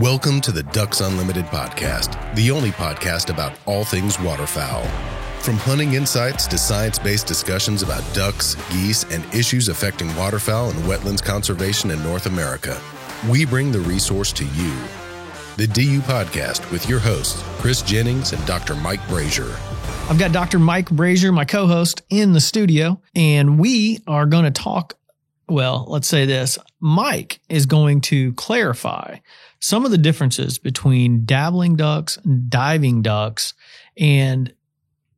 Welcome to the Ducks Unlimited podcast, the only podcast about all things waterfowl. From hunting insights to science-based discussions about ducks, geese, and issues affecting waterfowl and wetlands conservation in North America, we bring the resource to you. The DU Podcast with your hosts, Chris Jennings and Dr. Mike Brazier. I've got Dr. Mike Brazier, my co-host, in the studio, and we are going to talk, well, let's say this. Mike is going to clarify some of the differences between dabbling ducks, diving ducks, and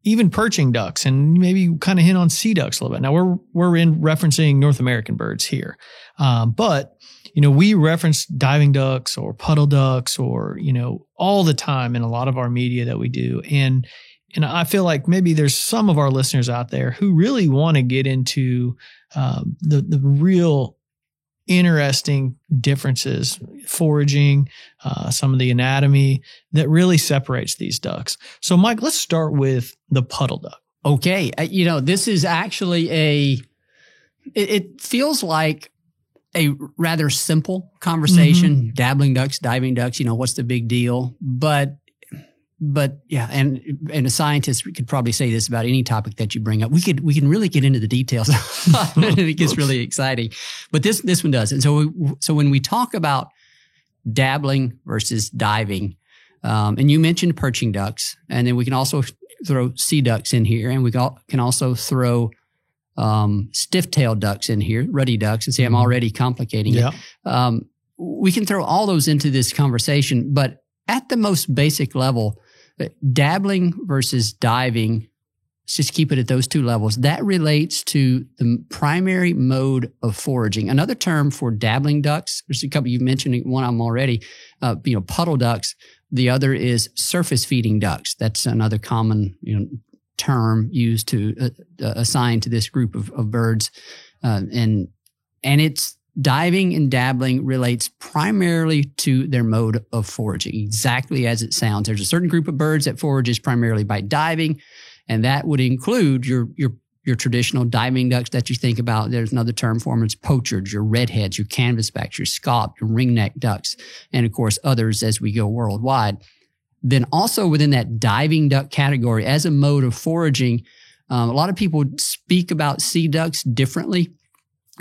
even perching ducks, and maybe kind of hint on sea ducks a little bit. Now, we're referencing North American birds here, but we reference diving ducks or puddle ducks or all the time in a lot of our media that we do, and I feel like maybe there's some of our listeners out there who really want to get into the real interesting differences, foraging, some of the anatomy that really separates these ducks. So, Mike, let's start with the puddle duck. Okay. This is actually it feels like a rather simple conversation. Mm-hmm. Dabbling ducks, diving ducks, what's the big deal? But yeah, and a scientist could probably say this about any topic that you bring up. We can really get into the details. It gets really exciting. But this one does. And so when we talk about dabbling versus diving, and you mentioned perching ducks, and then we can also throw sea ducks in here, and we can also throw stiff-tailed ducks in here, ruddy ducks, and see, I'm already complicating it. We can throw all those into this conversation, but at the most basic level, dabbling versus diving, let's just keep it at those two levels. That relates to the primary mode of foraging. Another term for dabbling ducks, there's a couple, you've mentioned one of them already, puddle ducks. The other is surface feeding ducks. That's another common term used to assign to this group of birds. And it's diving and dabbling relates primarily to their mode of foraging, exactly as it sounds. There's a certain group of birds that forages primarily by diving, and that would include your traditional diving ducks that you think about. There's another term for them. It's pochard, your redheads, your canvasbacks, your scaup, your ringneck ducks, and of course others as we go worldwide. Then also within that diving duck category, as a mode of foraging, a lot of people speak about sea ducks differently,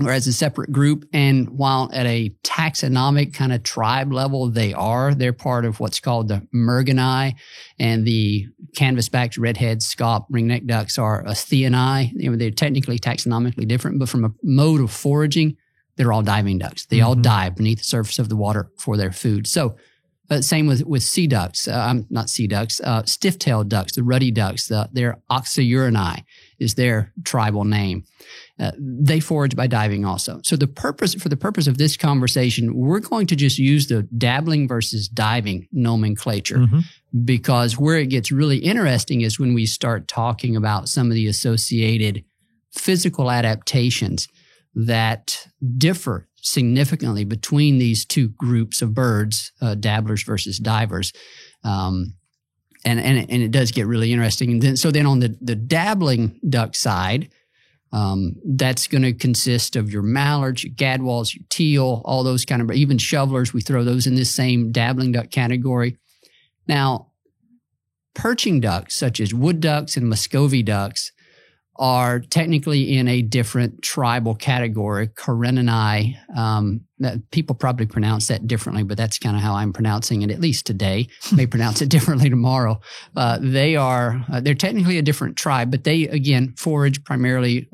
or as a separate group. And while at a taxonomic kind of tribe level, they're part of what's called the Merganai, and the canvasbacks, redheads, scaup, ringneck ducks are Asthenae. They're technically taxonomically different, but from a mode of foraging, they're all diving ducks. They all dive beneath the surface of the water for their food. So same with sea ducks, not sea ducks, stiff-tailed ducks, the ruddy ducks, their Oxyurinae is their tribal name. They forage by diving also. So for the purpose of this conversation, we're going to just use the dabbling versus diving nomenclature, because where it gets really interesting is when we start talking about some of the associated physical adaptations that differ significantly between these two groups of birds, dabblers versus divers. And it does get really interesting. And then on the dabbling duck side, that's going to consist of your mallards, your gadwalls, your teal, all those kind of, even shovelers, we throw those in this same dabbling duck category. Now, perching ducks, such as wood ducks and Muscovy ducks, are technically in a different tribal category, Kareninae. People probably pronounce that differently, but that's kind of how I'm pronouncing it, at least today. May pronounce it differently tomorrow. They're technically a different tribe, but they, again, forage primarily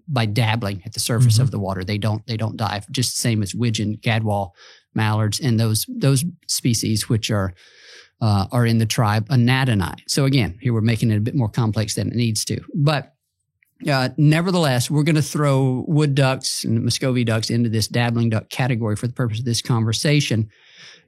by dabbling at the surface of the water. They don't dive, just the same as widgeon, gadwall, mallards, and those species which are in the tribe Anatonae. So again, here we're making it a bit more complex than it needs to. But nevertheless, we're going to throw wood ducks and Muscovy ducks into this dabbling duck category for the purpose of this conversation.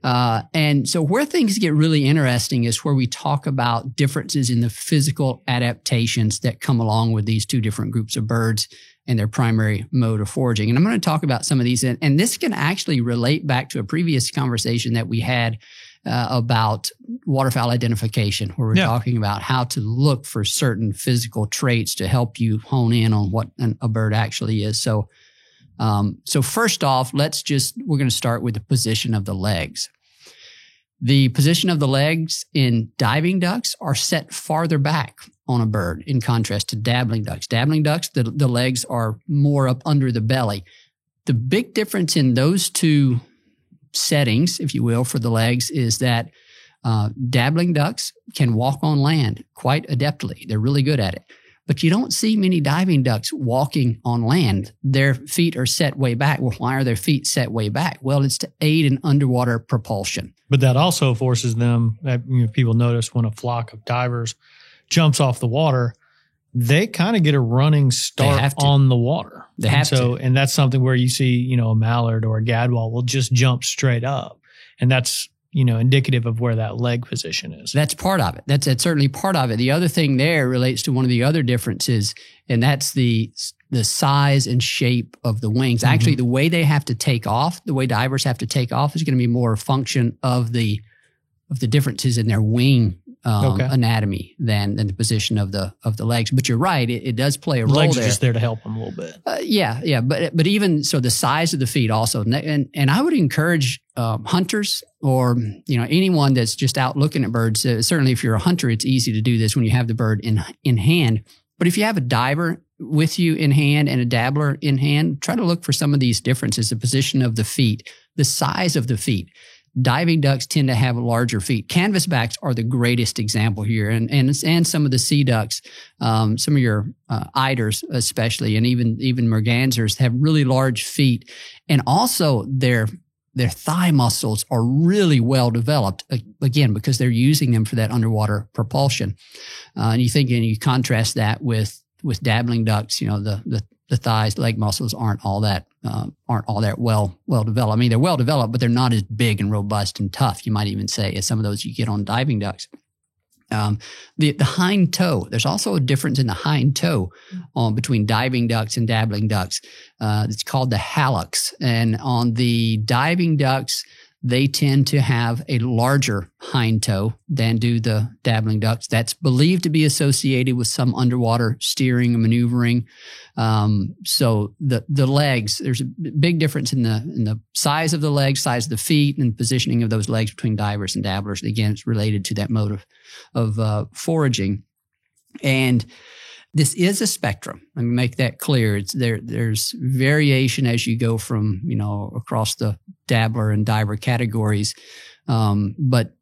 And so where things get really interesting is where we talk about differences in the physical adaptations that come along with these two different groups of birds and their primary mode of foraging. And I'm going to talk about some of these. And this can actually relate back to a previous conversation that we had about waterfowl identification, where we're talking about how to look for certain physical traits to help you hone in on what a bird actually is. So first off, we're going to start with the position of the legs. The position of the legs in diving ducks are set farther back on a bird in contrast to dabbling ducks. Dabbling ducks, the legs are more up under the belly. The big difference in those two settings, if you will, for the legs is that dabbling ducks can walk on land quite adeptly. They're really good at it. But you don't see many diving ducks walking on land. Their feet are set way back. Well, why are their feet set way back? Well, it's to aid in underwater propulsion. But that also forces them, people notice when a flock of divers jumps off the water, they kind of get a running start on the water. They have to. And that's something where you see, a mallard or a gadwall will just jump straight up. And that's, indicative of where that leg position is. That's part of it. That's certainly part of it. The other thing there relates to one of the other differences, and that's the size and shape of the wings. Mm-hmm. Actually, the way they have to take off, the way divers have to take off is going to be more a function of the differences in their wing anatomy than the position of the legs. But you're right, it does play a role there. Legs are just there to help them a little bit. Yeah. But even so, the size of the feet also, and I would encourage hunters or anyone that's just out looking at birds. Certainly, if you're a hunter, it's easy to do this when you have the bird in hand. But if you have a diver with you in hand and a dabbler in hand, try to look for some of these differences: the position of the feet, the size of the feet. Diving ducks tend to have larger feet. Canvasbacks are the greatest example here, and some of the sea ducks, some of your eiders especially, and even mergansers have really large feet, and also their thigh muscles are really well developed. Again, because they're using them for that underwater propulsion. And you contrast that with dabbling ducks. The thighs, leg muscles aren't all that well developed. I mean, they're well developed, but they're not as big and robust and tough, you might even say, as some of those you get on diving ducks. The hind toe, there's also a difference in the hind toe between diving ducks and dabbling ducks. It's called the hallux. And on the diving ducks, they tend to have a larger hind toe than do the dabbling ducks. That's believed to be associated with some underwater steering and maneuvering. So the legs, there's a big difference in the size of the legs, size of the feet, and positioning of those legs between divers and dabblers. Again, it's related to that mode of foraging. And this is a spectrum. Let me make that clear. There's variation as you go from, across the dabbler and diver categories. But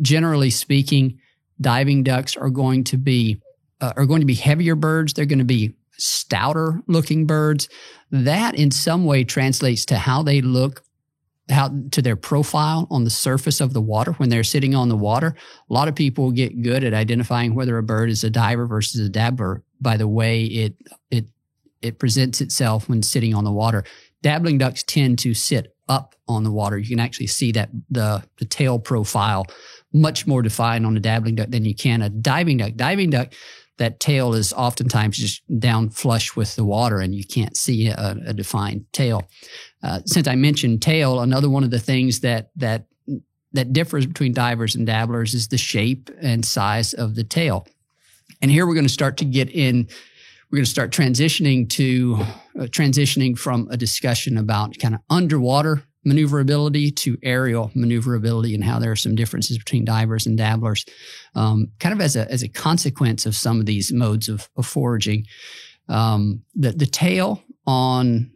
generally speaking, diving ducks are going to be heavier birds. They're going to be stouter looking birds. That in some way translates to how they look, to their profile on the surface of the water when they're sitting on the water. A lot of people get good at identifying whether a bird is a diver versus a dabbler by the way it presents itself when sitting on the water. Dabbling ducks tend to sit up on the water. You can actually see that the tail profile much more defined on a dabbling duck than you can a diving duck. Diving duck, that tail is oftentimes just down flush with the water and you can't see a defined tail. Since I mentioned tail, another one of the things that differs between divers and dabblers is the shape and size of the tail. And here we're going to start transitioning from a discussion about kind of underwater maneuverability to aerial maneuverability and how there are some differences between divers and dabblers, kind of as a consequence of some of these modes of foraging. The tail on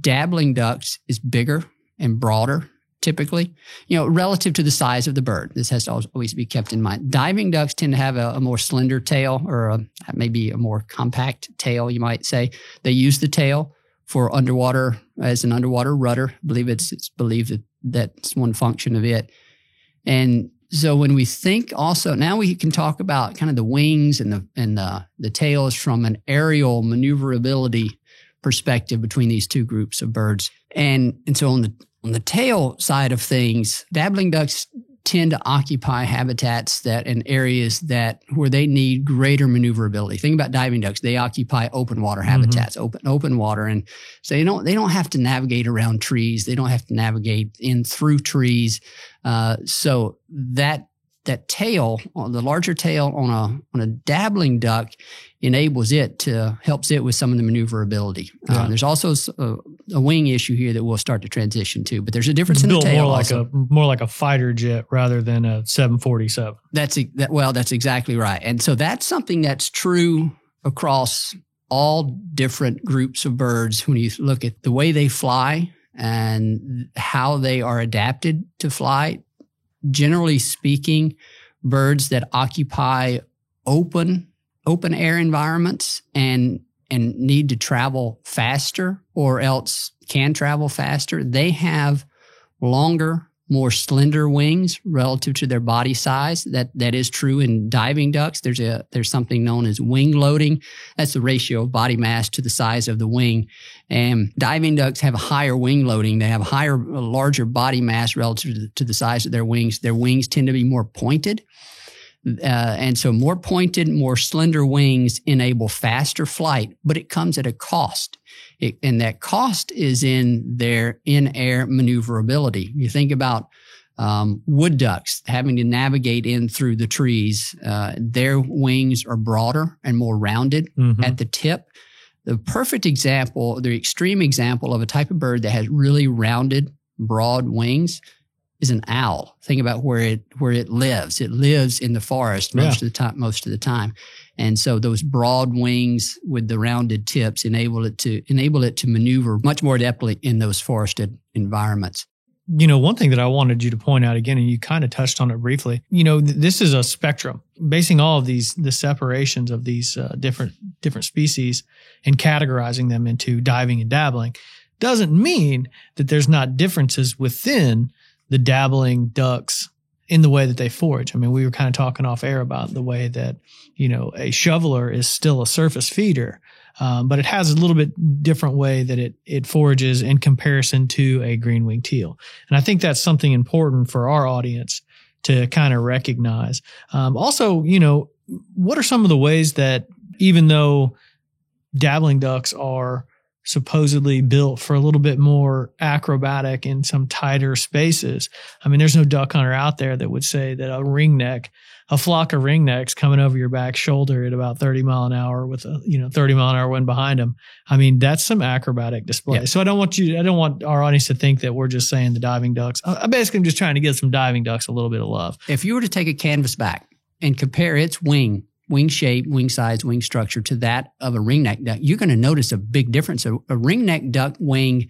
dabbling ducks is bigger and broader, typically, relative to the size of the bird. This has to always be kept in mind. Diving ducks tend to have a more slender tail, or maybe a more compact tail, you might say. They use the tail for underwater as an underwater rudder. I believe it's believed that's one function of it. And so when we think also, now we can talk about kind of the wings and the tails from an aerial maneuverability perspective between these two groups of birds. And so on the tail side of things, dabbling ducks tend to occupy habitats and areas where they need greater maneuverability. Think about diving ducks; they occupy open water habitats, open water, and so they don't have to navigate around trees. They don't have to navigate in through trees. So that tail, the larger tail on a dabbling duck, helps it with some of the maneuverability. There's also a wing issue here that we'll start to transition to. But there's a difference It's in the built tail. more like a fighter jet rather than a 747. That's exactly right. And so that's something that's true across all different groups of birds when you look at the way they fly and how they are adapted to fly. Generally speaking, birds that occupy open air environments and need to travel faster or else can travel faster, they have longer, more slender wings relative to their body size. That is true in diving ducks. There's something known as wing loading. That's the ratio of body mass to the size of the wing. And diving ducks have a higher wing loading. They have a larger body mass relative to the size of their wings. Their wings tend to be more pointed. And so more pointed, more slender wings enable faster flight, but it comes at a cost. And that cost is in their in-air maneuverability. You think about wood ducks having to navigate in through the trees. Their wings are broader and more rounded at the tip. The perfect example, the extreme example of a type of bird that has really rounded, broad wings is an owl. Think about where it lives. It lives in the forest most of the time. And so those broad wings with the rounded tips enable it to maneuver much more adeptly in those forested environments. One thing that I wanted you to point out again, and you kind of touched on it briefly, this is a spectrum. Basing all of the separations of these different species and categorizing them into diving and dabbling doesn't mean that there's not differences within the dabbling ducks in the way that they forage. I mean, we were kind of talking off air about the way that, a shoveler is still a surface feeder, but it has a little bit different way that it forages in comparison to a green-winged teal. And I think that's something important for our audience to kind of recognize. Also, what are some of the ways that even though dabbling ducks are supposedly built for a little bit more acrobatic in some tighter spaces. I mean, there's no duck hunter out there that would say that a flock of ringnecks coming over your back shoulder at about 30 mile an hour with a 30 mile an hour wind behind them. I mean, that's some acrobatic display. Yep. So I don't want our audience to think that we're just saying the diving ducks. I basically am just trying to give some diving ducks a little bit of love. If you were to take a canvas back and compare its wing shape, wing size, wing structure to that of a ringneck duck, you're going to notice a big difference. A ringneck duck wing,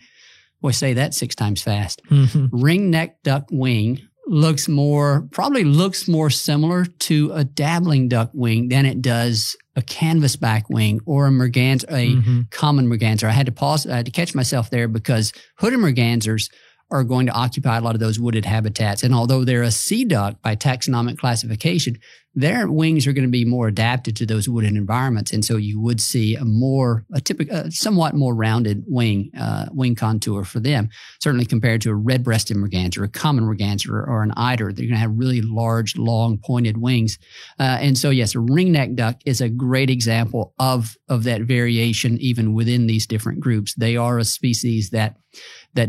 boy, say that 6 times fast. Ringneck duck wing probably looks more similar to a dabbling duck wing than it does a canvasback wing or a common merganser. I had to pause. I had to catch myself there because hooded mergansers are going to occupy a lot of those wooded habitats. And although they're a sea duck by taxonomic classification, their wings are going to be more adapted to those wooded environments. And so you would see a typical, somewhat more rounded wing contour for them, certainly compared to a red-breasted merganser, a common merganser, or an eider. They're going to have really large, long, pointed wings. And so, yes, a ringneck duck is a great example of that variation even within these different groups. They are a species that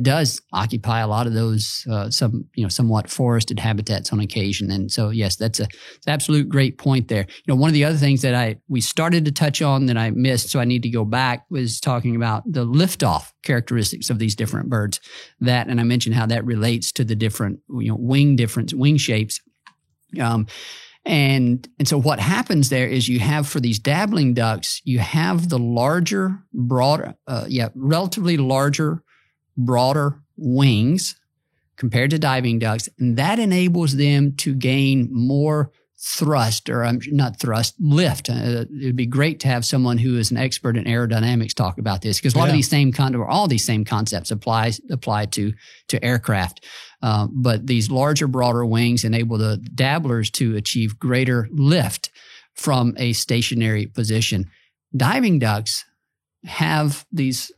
does occupy a lot of those somewhat forested habitats on occasion. And so, yes, that's an absolute great point there. One of the other things that we started to touch on that I missed, so I need to go back, was talking about the liftoff characteristics of these different birds. And I mentioned how that relates to the different wing shapes. And so what happens there is you have, for these dabbling ducks, you have the larger, broader, relatively larger, broader wings compared to diving ducks, and that enables them to gain more lift. It would be great to have someone who is an expert in aerodynamics talk about this, because a lot of these same all these same concepts apply to aircraft. But these larger, broader wings enable the dabblers to achieve greater lift from a stationary position. Diving ducks have these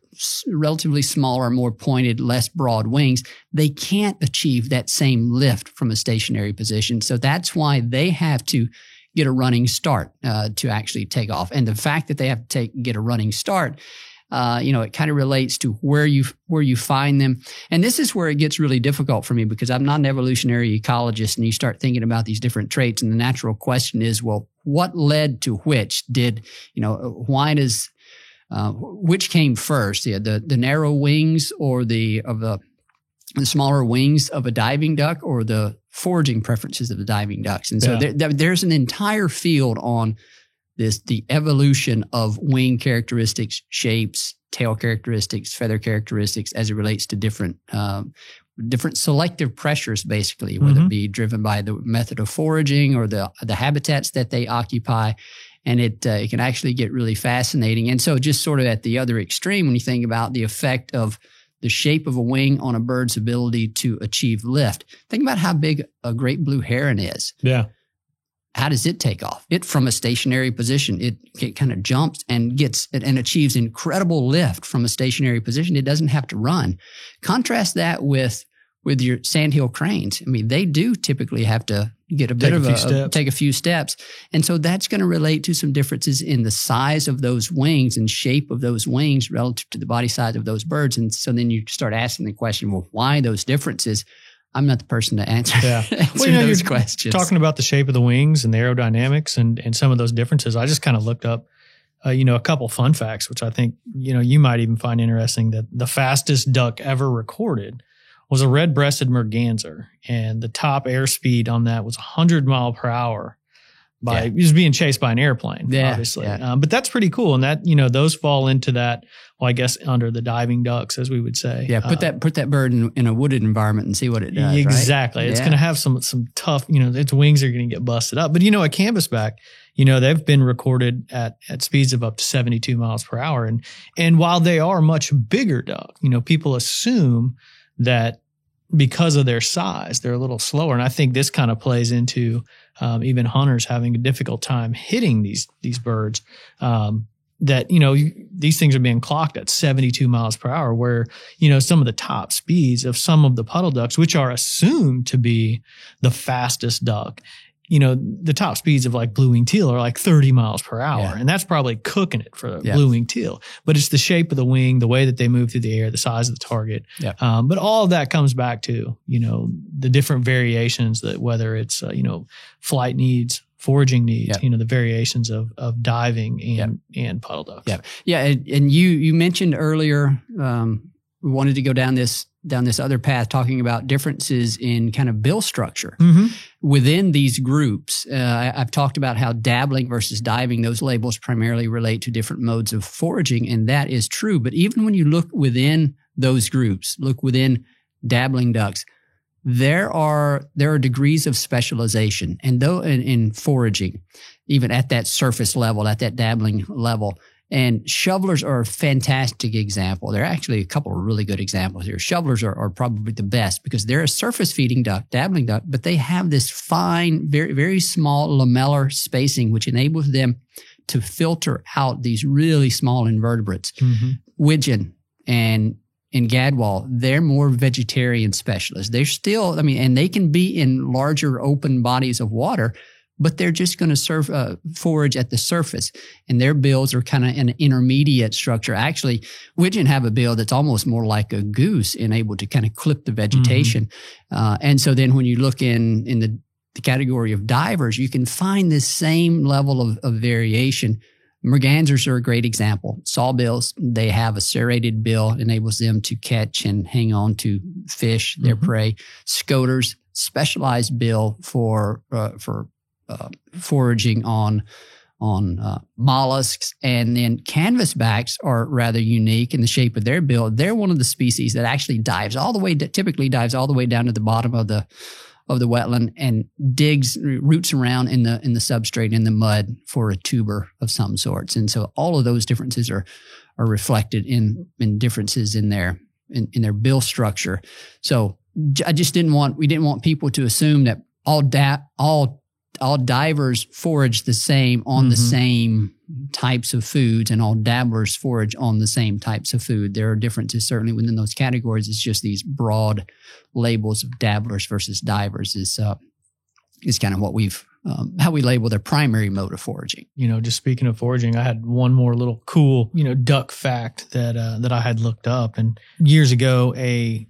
relatively smaller, more pointed, less broad wings. They can't achieve that same lift from a stationary position. So that's why they have to get a running start to actually take off. And the fact that they have to get a running start, it kind of relates to where you find them. And this is where it gets really difficult for me, because I'm not an evolutionary ecologist, and you start thinking about these different traits. And the natural question is, well, what led to which? Why does which came first, the narrow wings or the smaller wings of a diving duck, or the foraging preferences of the diving ducks. And so there's an entire field on the evolution of wing characteristics, shapes, tail characteristics, feather characteristics as it relates to different selective pressures, basically, whether it be driven by the method of foraging or the habitats that they occupy. And it can actually get really fascinating. And so just sort of at the other extreme, when you think about the effect of the shape of a wing on a bird's ability to achieve lift, think about how big a great blue heron is. Yeah. How does it take off? It, from a stationary position, it kind of jumps and achieves incredible lift from a stationary position. It doesn't have to run. Contrast that with your sandhill cranes. I mean, they do typically have to get take a few steps. And so that's going to relate to some differences in the size of those wings and shape of those wings relative to the body size of those birds. And so then you start asking the question, well, why those differences? I'm not the person to answer, those questions. Talking about the shape of the wings and the aerodynamics and some of those differences, I just kind of looked up, a couple fun facts, which I think, you might even find interesting, that the fastest duck ever recorded was a red-breasted merganser, and the top airspeed on that was 100 mile per hour. He was being chased by an airplane, obviously. Yeah. But that's pretty cool. And that, those fall into that, well, I guess under the diving ducks, as we would say. Yeah, put that bird in a wooded environment and see what it does. Exactly. Right? It's going to have some tough, its wings are going to get busted up. But, a canvasback, they've been recorded at speeds of up to 72 miles per hour. And while they are much bigger duck, people assume that because of their size, they're a little slower. And I think this kind of plays into even hunters having a difficult time hitting these birds. These things are being clocked at 72 miles per hour, where, some of the top speeds of some of the puddle ducks, which are assumed to be the fastest duck, the top speeds of like blue-winged teal are like 30 miles per hour. Yeah. And that's probably cooking it for the blue-winged teal. But it's the shape of the wing, the way that they move through the air, the size of the target. Yeah. But all of that comes back to, the different variations, that whether it's, flight needs, foraging needs, the variations of diving and puddle ducks. Yeah. Yeah. And you mentioned earlier, we wanted to go down this other path, talking about differences in kind of bill structure within these groups. I've talked about how dabbling versus diving, those labels primarily relate to different modes of foraging, and that is true. But even when you look within those groups, look within dabbling ducks, there are degrees of specialization, and though in foraging, even at that surface level, at that dabbling level. And shovelers are a fantastic example. There are actually a couple of really good examples here. Shovelers are probably the best because they're a surface-feeding duck, dabbling duck, but they have this fine, very, very small lamellar spacing, which enables them to filter out these really small invertebrates. Widgeon and gadwall, they're more vegetarian specialists. They're still, and they can be in larger open bodies of water, but they're just going to forage at the surface, and their bills are kind of an intermediate structure. Actually, widgeon have a bill that's almost more like a goose and able to kind of clip the vegetation. And so then when you look in the category of divers, you can find this same level of variation. Mergansers are a great example. Sawbills, they have a serrated bill, enables them to catch and hang on to fish, their prey. Scoters, specialized bill for foraging on mollusks. And then canvasbacks are rather unique in the shape of their bill. They're one of the species that actually typically dives all the way down to the bottom of the wetland and roots around in the substrate, in the mud, for a tuber of some sorts. And so all of those differences are reflected in differences in their bill structure. So we didn't want people to assume that all divers forage the same on the same types of foods, and all dabblers forage on the same types of food. There are differences certainly within those categories. It's just these broad labels of dabblers versus divers is kind of what how we label their primary mode of foraging. Just speaking of foraging, I had one more little cool, duck fact that I had looked up. And years ago, a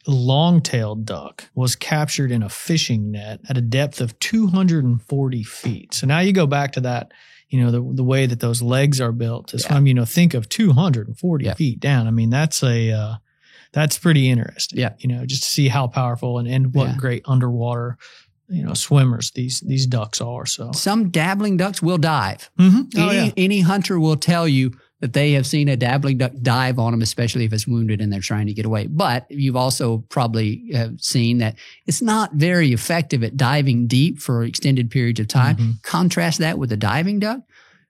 long-tailed duck was captured in a fishing net at a depth of 240 feet. So now you go back to that, the way that those legs are built is from, think of 240 feet down. I mean, that's pretty interesting. Yeah. Just to see how powerful and what great underwater, swimmers these ducks are. So some dabbling ducks will dive. Mm-hmm. Any hunter will tell you that they have seen a dabbling duck dive on them, especially if it's wounded and they're trying to get away. But you've also probably have seen that it's not very effective at diving deep for extended periods of time. Mm-hmm. Contrast that with a diving duck.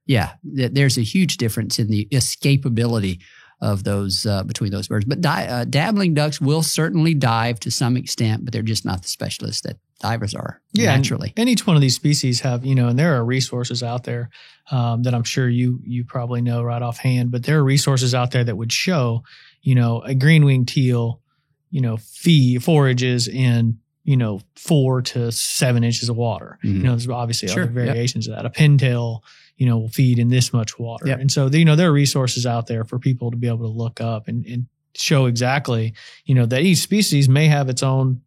Yeah, there's a huge difference in the escapability of those between those birds. But dabbling ducks will certainly dive to some extent, but they're just not the specialists that divers are naturally. And each one of these species have, and there are resources out there that I'm sure you probably know right offhand, but there are resources out there that would show, a green-winged teal, forages in, 4 to 7 inches of water. Mm-hmm. There's obviously other variations of that. A pintail, will feed in this much water. Yep. And so, there are resources out there for people to be able to look up and show exactly, that each species may have its own,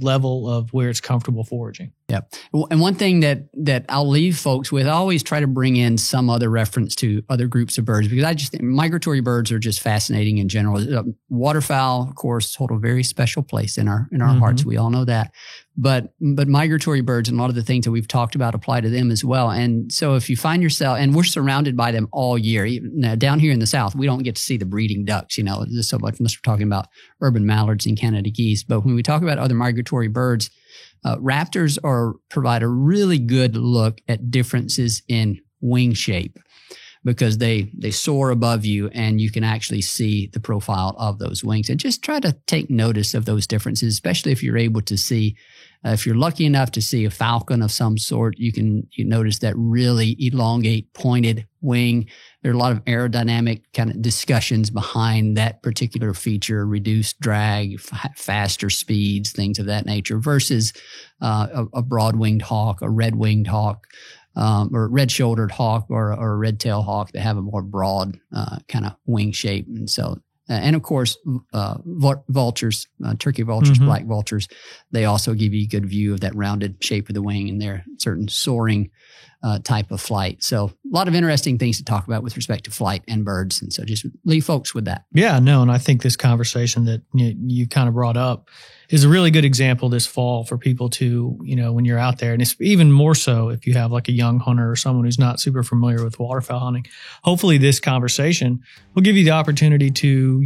level of where it's comfortable foraging. Yep. And one thing that I'll leave folks with, I always try to bring in some other reference to other groups of birds, because I just think migratory birds are just fascinating in general. Waterfowl, of course, hold a very special place in our mm-hmm. hearts. We all know that. But migratory birds and a lot of the things that we've talked about apply to them as well. And so if you find yourself, and we're surrounded by them all year, now down here in the South, we don't get to see the breeding ducks, just so much unless we're talking about urban mallards and Canada geese. But when we talk about other migratory birds, raptors provide a really good look at differences in wing shape, because they soar above you and you can actually see the profile of those wings. And just try to take notice of those differences, especially if you're able to see, if you're lucky enough to see a falcon of some sort, you notice that really elongate, pointed wing. There are a lot of aerodynamic kind of discussions behind that particular feature, reduced drag, faster speeds, things of that nature, versus a broad-winged hawk, a red-winged hawk, or red-shouldered hawk, or a red-tailed hawk that have a more broad kind of wing shape. And so, and of course, vultures, turkey vultures, mm-hmm. black vultures, they also give you a good view of that rounded shape of the wing and their certain soaring type of flight. So a lot of interesting things to talk about with respect to flight and birds. And so just leave folks with that. Yeah, no. And I think this conversation that you kind of brought up is a really good example this fall for people to, when you're out there, and it's even more so if you have like a young hunter or someone who's not super familiar with waterfowl hunting. Hopefully this conversation will give you the opportunity to,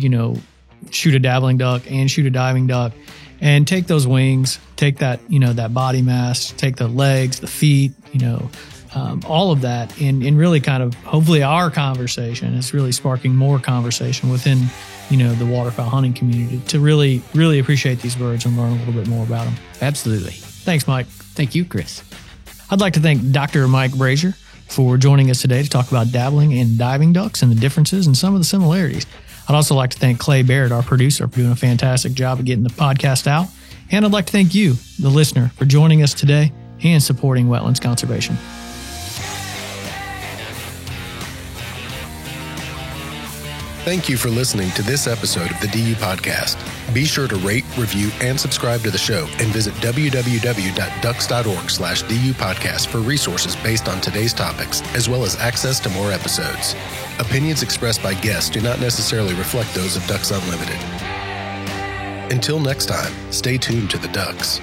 shoot a dabbling duck and shoot a diving duck and take those wings, take that, that body mass, take the legs, the feet, all of that, and really kind of hopefully our conversation is really sparking more conversation within, the waterfowl hunting community to really, really appreciate these birds and learn a little bit more about them. Absolutely. Thanks, Mike. Thank you, Chris. I'd like to thank Dr. Mike Brasher for joining us today to talk about dabbling and diving ducks and the differences and some of the similarities. I'd also like to thank Clay Baird, our producer, for doing a fantastic job of getting the podcast out. And I'd like to thank you, the listener, for joining us today and supporting wetlands conservation. Thank you for listening to this episode of the DU Podcast. Be sure to rate, review, and subscribe to the show, and visit www.ducks.org/DU Podcast for resources based on today's topics, as well as access to more episodes. Opinions expressed by guests do not necessarily reflect those of Ducks Unlimited. Until next time, stay tuned to the Ducks.